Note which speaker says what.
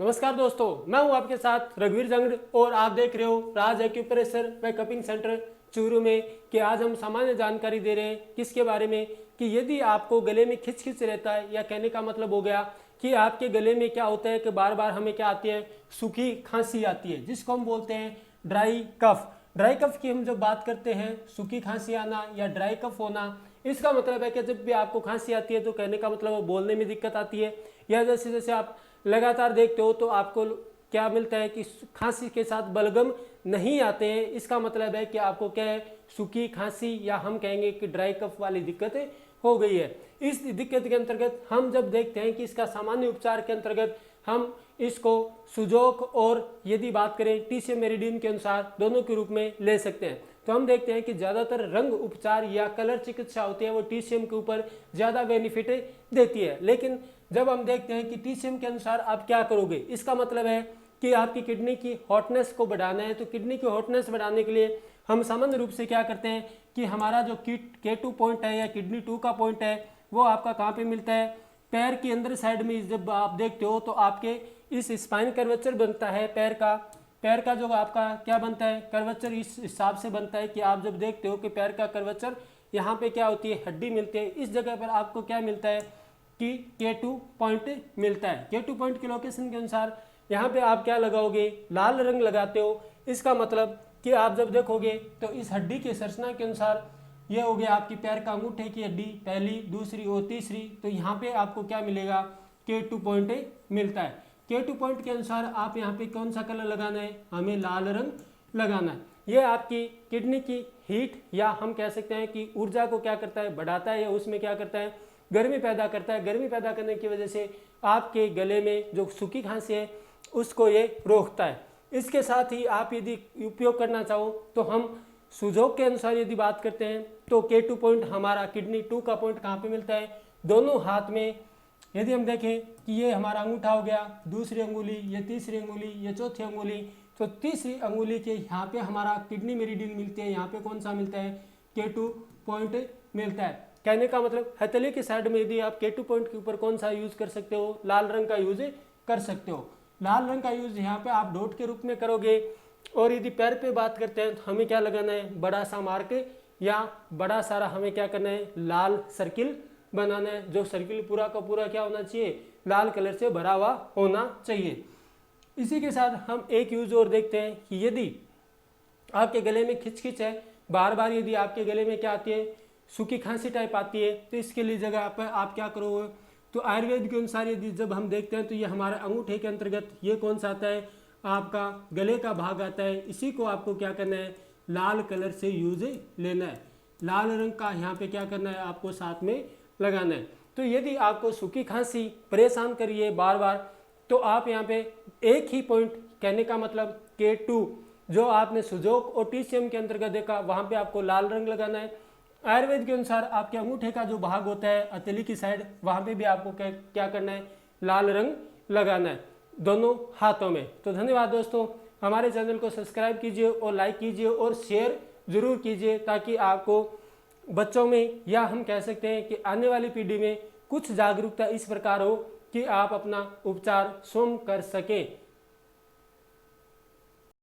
Speaker 1: नमस्कार दोस्तों, मैं हूं आपके साथ रघुवीर जंगड़ और आप देख रहे हो राज एक्यूप्रेशर व कपिंग सेंटर चूरू में। कि आज हम सामान्य जानकारी दे रहे हैं किसके बारे में कि यदि आपको गले में खिंच खिंच रहता है, या कहने का मतलब हो गया कि आपके गले में क्या होता है कि बार बार हमें क्या आती है, सूखी खांसी आती है, जिसको हम बोलते हैं ड्राई कफ। ड्राई कफ की हम जब बात करते हैं, सूखी खांसी आना या ड्राई कफ होना, इसका मतलब है कि जब भी आपको खांसी आती है तो कहने का मतलब बोलने में दिक्कत आती है, या जैसे जैसे आप लगातार देखते हो तो आपको क्या मिलता है कि खांसी के साथ बलगम नहीं आते हैं। इसका मतलब है कि आपको क्या है, सूखी खांसी या हम कहेंगे कि ड्राई कफ वाली दिक्कत हो गई है। इस दिक्कत के अंतर्गत हम जब देखते हैं कि इसका सामान्य उपचार के अंतर्गत हम इसको सुजोक और यदि बात करें टीसीएम मेरिडियन के अनुसार दोनों के रूप में ले सकते हैं। तो हम देखते हैं कि ज़्यादातर रंग उपचार या कलर चिकित्सा होती है वो टीसीएम के ऊपर ज़्यादा बेनिफिट देती है। लेकिन जब हम देखते हैं कि टीसीएम के अनुसार आप क्या करोगे, इसका मतलब है कि आपकी किडनी की हॉटनेस को बढ़ाना है। तो किडनी की हॉटनेस बढ़ाने के लिए हम सामान्य रूप से क्या करते हैं कि हमारा जो K2 पॉइंट है या किडनी 2 का पॉइंट है वो आपका कहाँ पे मिलता है, पैर की अंदर साइड में। जब आप देखते हो तो आपके इस स्पाइन कर्वेचर बनता है पैर का जो आपका क्या बनता है, कर्वेचर इस हिसाब से बनता है कि आप जब देखते हो कि पैर का कर्वेचर यहाँ पे क्या होती है, हड्डी मिलती है। इस जगह पर आपको क्या मिलता है कि K2 पॉइंट मिलता है। K2 पॉइंट के लोकेशन के अनुसार यहाँ पे आप क्या लगाओगे, लाल रंग लगाते हो। इसका मतलब कि आप जब देखोगे तो इस हड्डी की संरचना के अनुसार ये हो गया आपकी पैर का अंगूठे की हड्डी, पहली, दूसरी और तीसरी। तो यहाँ पे आपको क्या मिलेगा, K2 पॉइंट मिलता है। K2 पॉइंट के अनुसार आप यहाँ पे कौन सा कलर लगाना है, हमें लाल रंग लगाना है। ये आपकी किडनी की हीट या हम कह सकते हैं कि ऊर्जा को क्या करता है, बढ़ाता है, या उसमें क्या करता है, गर्मी पैदा करता है। गर्मी पैदा करने की वजह से आपके गले में जो सूखी खांसी है उसको ये रोकता है। इसके साथ ही आप यदि उपयोग करना चाहो तो हम सुझाव के अनुसार यदि बात करते हैं तो K2 पॉइंट हमारा किडनी 2 का पॉइंट कहाँ पे मिलता है, दोनों हाथ में। यदि हम देखें कि ये हमारा अंगूठा हो गया, दूसरी अंगुली, ये तीसरी अंगुली, ये चौथी अंगुली, तो तीसरी अंगुली के यहाँ पे हमारा किडनी मेरिडियन मिलती है। यहाँ पे कौन सा मिलता है, K2 पॉइंट मिलता है। कहने का मतलब हथेली की साइड में यदि आप K2 पॉइंट के ऊपर कौन सा यूज कर सकते हो, लाल रंग का यूज कर सकते हो। लाल रंग का यूज यहाँ पे आप डॉट के रूप में करोगे। और यदि पैर पे बात करते हैं तो हमें क्या लगाना है, बड़ा सा मार्क या बड़ा सारा हमें क्या करना है, लाल सर्किल बनाना है। जो सर्किल पूरा का पूरा क्या होना चाहिए, लाल कलर से भरा हुआ होना चाहिए। इसी के साथ हम एक यूज और देखते हैं कि यदि आपके गले में खिंच है, बार बार यदि आपके गले में क्या आती है, सूखी खांसी टाइप आती है, तो इसके लिए जगह पर आप क्या करोगे, तो आयुर्वेद के अनुसार यदि जब हम देखते हैं तो ये हमारे अंगूठे के अंतर्गत ये कौन सा आता है, आपका गले का भाग आता है। इसी को आपको क्या करना है, लाल कलर से यूज लेना है। लाल रंग का यहाँ पे क्या करना है, आपको साथ में लगाना है। तो यदि आपको सूखी खांसी परेशान करिए बार बार, तो आप यहाँ पे एक ही पॉइंट, कहने का मतलब K2 जो आपने सुजोक और टीसीएम के अंतर्गत देखा, वहाँ पे आपको लाल रंग लगाना है। आयुर्वेद के अनुसार आपके अंगूठे का जो भाग होता है हथेली की साइड, वहाँ पे भी आपको क्या करना है, लाल रंग लगाना है दोनों हाथों में। तो धन्यवाद दोस्तों, हमारे चैनल को सब्सक्राइब कीजिए और लाइक कीजिए और शेयर जरूर कीजिए, ताकि आपको बच्चों में या हम कह सकते हैं कि आने वाली पीढ़ी में कुछ जागरूकता इस प्रकार हो कि आप अपना उपचार स्वयं कर सकें।